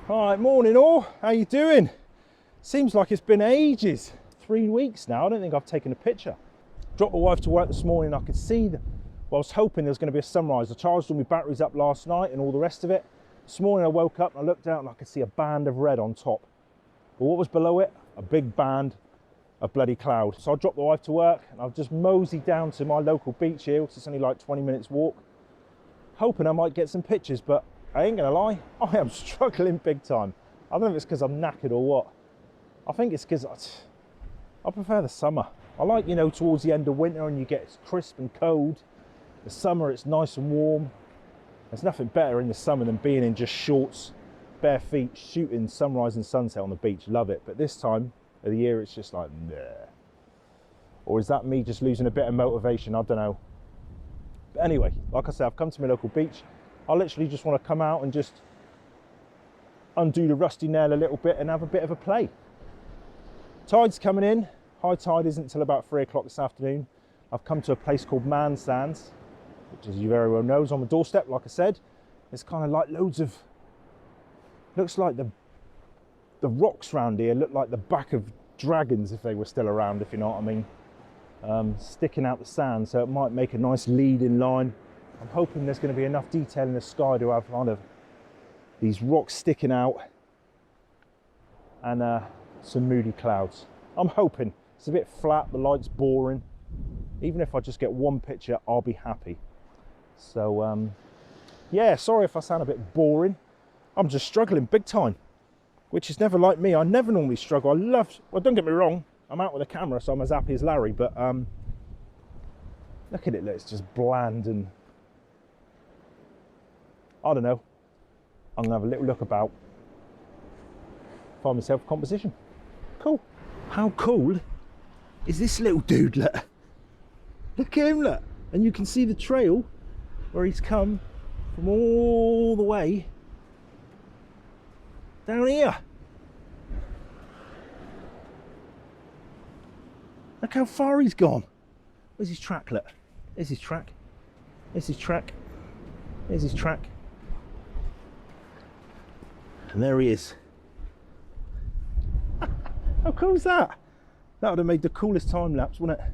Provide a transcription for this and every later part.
All right, morning all. How you doing? Seems like it's been ages. 3 weeks now. I don't think I've taken a picture. Dropped my wife to work this morning. I could see well, I was hoping there was going to be a sunrise. I charged all my batteries up last night and all the rest of it. This morning I woke up and I looked out and I could see a band of red on top. But what was below it? A big band of bloody cloud. So I dropped the wife to work and I've just moseyed down to my local beach here, which is only like 20 minutes walk, hoping I might get some pictures, but I ain't gonna lie, I am struggling big time. I don't know if it's because I'm knackered or what. I think it's because I prefer the summer. I like, you know, towards the end of winter and you get crisp and cold. The summer, it's nice and warm. There's nothing better in the summer than being in just shorts, bare feet, shooting sunrise and sunset on the beach. Love it. But this time of the year, it's just like, nah. Or is that me just losing a bit of motivation? I don't know. But anyway, like I said, I've come to my local beach. I literally just want to come out and just undo the rusty nail a little bit and have a bit of a play. Tide's coming in. High tide isn't until about 3 o'clock this afternoon. I've come to a place called MAVEN, which, as you very well know, is on the doorstep. Like I said, it's kind of like loads of, looks like the rocks around here look like the back of dragons if they were still around, if you know what I mean. Sticking out the sand, so it might make a nice leading line. I'm hoping there's going to be enough detail in the sky to have kind of these rocks sticking out and some moody clouds. I'm hoping. It's a bit flat, the light's boring. Even if I just get one picture, I'll be happy. So, yeah, sorry if I sound a bit boring. I'm just struggling big time, which is never like me. I never normally struggle. Well, don't get me wrong, I'm out with a camera, so I'm as happy as Larry, but look at it, it's just bland and I don't know. I'm gonna have a little look about, find myself a composition. Cool. How cool is this little dude, look? Look at him, look. And you can see the trail where he's come from all the way down here. Look how far he's gone. Where's his track, look? There's his track. There's his track. There's his track. And there he is. How cool is that? That would have made the coolest time lapse, wouldn't it?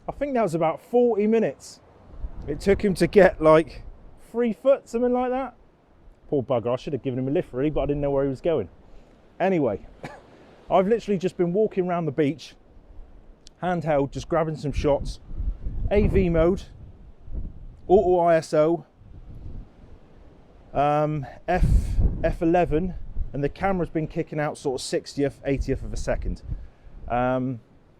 I think that was about 40 minutes. It took him to get like 3 foot, something like that. Poor bugger, I should have given him a lift really, but I didn't know where he was going. Anyway, I've literally just been walking around the beach, handheld, just grabbing some shots, AV mode, auto ISO, F11, and the camera's been kicking out sort of 60th, 80th of a second.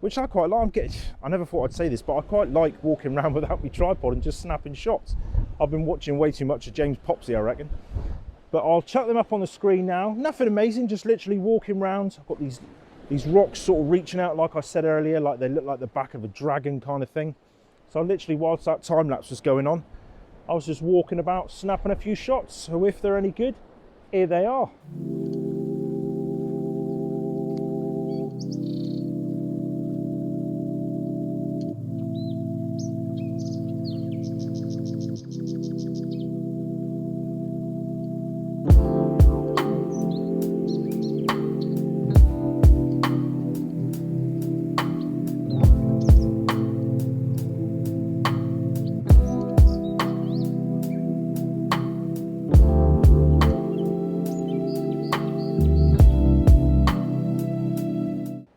Which I quite like. I never thought I'd say this, but I quite like walking around without my tripod and just snapping shots. I've been watching way too much of James Popsy, I reckon. But I'll chuck them up on the screen now. Nothing amazing, just literally walking around. I've got these rocks sort of reaching out, like I said earlier, like they look like the back of a dragon kind of thing. So I literally, whilst that time lapse was going on, I was just walking about, snapping a few shots. So if they're any good, here they are.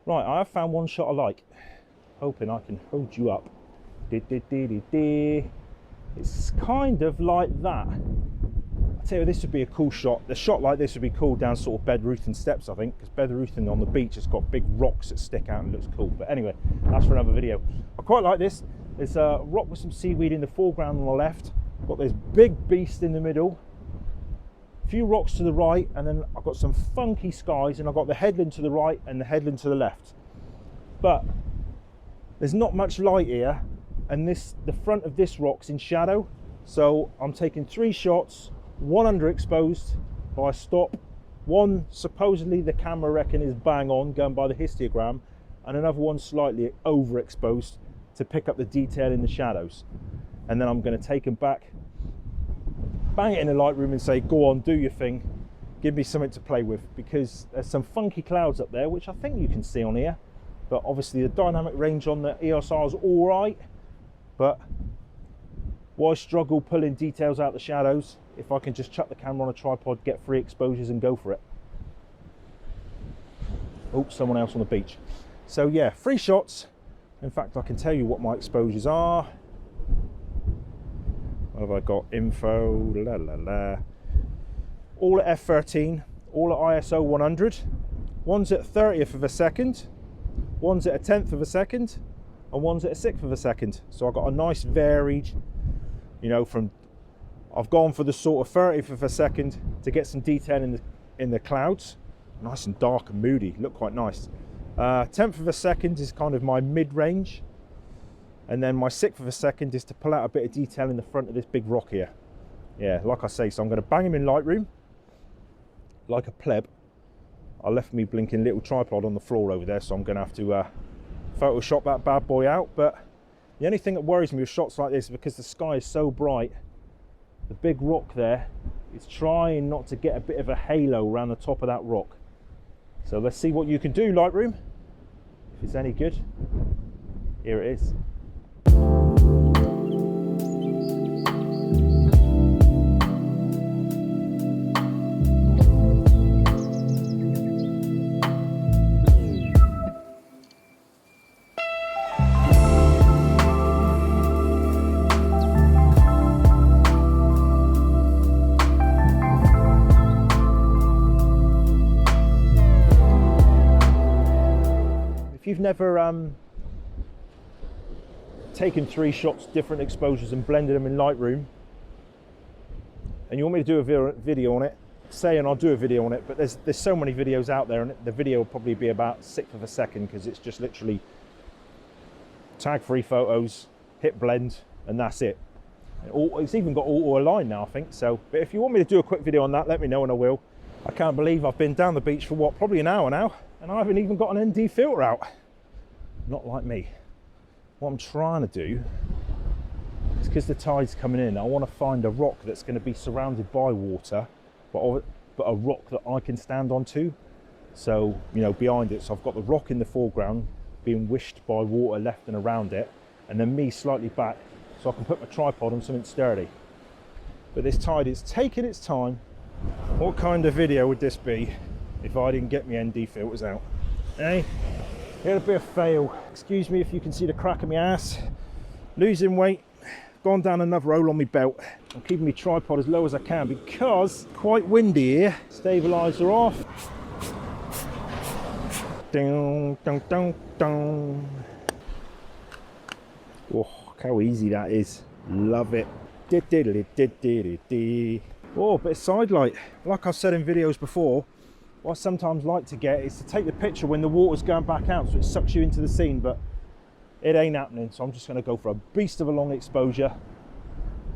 Right, I have found one shot I like. Hoping I can hold you up. It's kind of like that. I tell you, this would be a cool shot. The shot like this would be cool down sort of Bedruthen steps, I think, because Bedruthen on the beach has got big rocks that stick out and looks cool. But anyway, that's for another video. I quite like this. There's a rock with some seaweed in the foreground on the left. I've got this big beast in the middle. A few rocks to the right, and then I've got some funky skies, and I've got the headland to the right and the headland to the left. But there's not much light here, and the front of this rock's in shadow, So I'm taking 3 shots, one underexposed by stop, one supposedly the camera reckon is bang on, going by the histogram, and another one slightly overexposed to pick up the detail in the shadows. And then I'm going to take them back, bang it in the Lightroom and say, go on, do your thing, give me something to play with, because there's some funky clouds up there, which I think you can see on here. But obviously the dynamic range on the EOS R is all right, but why struggle pulling details out the shadows if I can just chuck the camera on a tripod, get 3 exposures and go for it. Oh, someone else on the beach. So yeah, 3 shots. In fact, I can tell you what my exposures are. What have I got? Info, la la la. All at f13, all at ISO 100. One's at 30th of a second, one's at a 10th of a second, and one's at a 6th of a second. So I've got a nice varied, you know, I've gone for the sort of 30th of a second to get some detail in the clouds. Nice and dark and moody, look quite nice. 10th of a second is kind of my mid-range. And then my 6th of a second is to pull out a bit of detail in the front of this big rock here. Yeah, like I say, so I'm going to bang him in Lightroom like a pleb. I left me blinking little tripod on the floor over there, so I'm going to have to Photoshop that bad boy out. But the only thing that worries me with shots like this is because the sky is so bright, the big rock there is trying not to get a bit of a halo around the top of that rock. So let's see what you can do, Lightroom. If it's any good, here it is. If you've never taken 3 shots, different exposures, and blended them in Lightroom, and you want me to do a video on it, say, and I'll do a video on it, but there's so many videos out there, and the video will probably be about 1/6 of a second, because it's just literally tag 3 photos, hit blend, and that's it. It's even got auto align now, I think. So, but if you want me to do a quick video on that, let me know and I will. I can't believe I've been down the beach for what, probably an hour now, and I haven't even got an ND filter out. Not like me. What I'm trying to do is, because the tide's coming in, I want to find a rock that's going to be surrounded by water, but a rock that I can stand on to. So, you know, behind it, so I've got the rock in the foreground being wished by water left and around it, and then me slightly back so I can put my tripod on something sturdy. But this tide is taking its time. What kind of video would this be if I didn't get my ND filters out? Eh? It'll be a fail. Excuse me if you can see the crack of my ass. Losing weight, gone down another hole on my belt. I'm keeping my tripod as low as I can because it's quite windy here. Stabilizer off. Dun, dun, dun, dun. Oh, look how easy that is. Love it. Oh, bit of side light. Like I've said in videos before, what I sometimes like to get is to take the picture when the water's going back out, so it sucks you into the scene, but it ain't happening. So I'm just going to go for a beast of a long exposure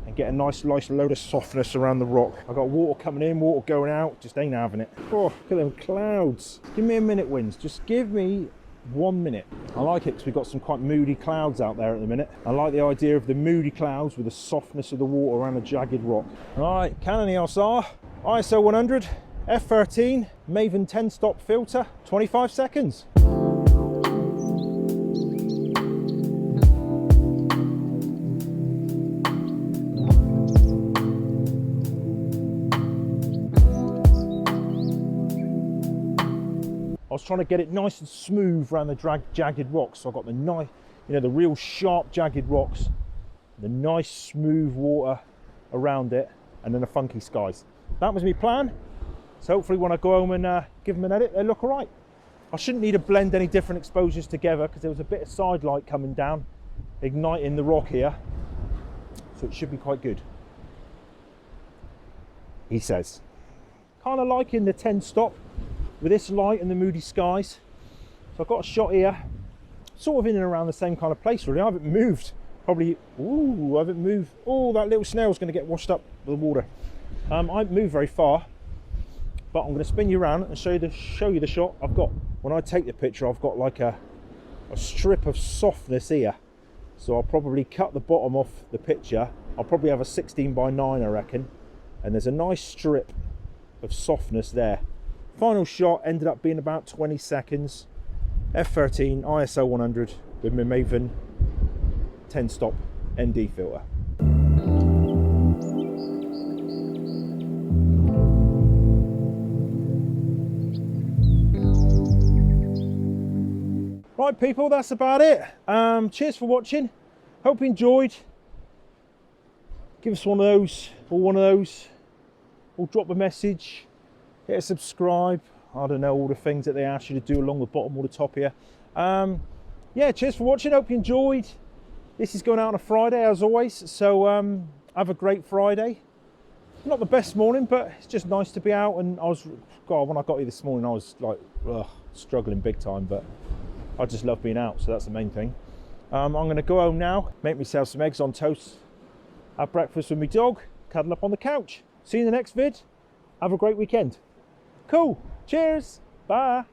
and get a nice load of softness around the rock. I've got water coming in, water going out, just ain't having it. Oh, look at them clouds. Give me a minute, winds. Just give me 1 minute. I like it because we've got some quite moody clouds out there at the minute. I like the idea of the moody clouds with the softness of the water around a jagged rock. All right, Canon EOS R, ISO 100, f13, MAVEN 10 stop filter, 25 seconds. I was trying to get it nice and smooth around the jagged rocks. So I got the nice, you know, the real sharp jagged rocks, the nice smooth water around it, and then the funky skies. That was my plan. So hopefully when I go home and give them an edit, they look all right. I shouldn't need to blend any different exposures together because there was a bit of side light coming down, igniting the rock here. So it should be quite good, he says. Kind of liking the 10 stop with this light and the moody skies. So I've got a shot here, sort of in and around the same kind of place really. I haven't moved Probably, ooh, I haven't moved. Oh, that little snail's going to get washed up with the water. I haven't moved very far, but I'm going to spin you around and show you the shot I've got. When I take the picture, I've got like a strip of softness here. So I'll probably cut the bottom off the picture. I'll probably have a 16:9, I reckon. And there's a nice strip of softness there. Final shot ended up being about 20 seconds. F13 ISO 100 with my MAVEN 10 stop ND filter. Right people, that's about it. Cheers for watching. Hope you enjoyed. Give us one of those or one of those, or drop a message, hit a subscribe. I don't know, all the things that they ask you to do along the bottom or the top here. Yeah, cheers for watching. Hope you enjoyed. This is going out on a Friday as always, so have a great Friday. Not the best morning, but it's just nice to be out. And God, when I got here this morning, I was like struggling big time, but I just love being out, so that's the main thing. I'm going to go home now, make myself some eggs on toast, have breakfast with my dog, cuddle up on the couch. See you in the next vid. Have a great weekend. Cool. Cheers. Bye.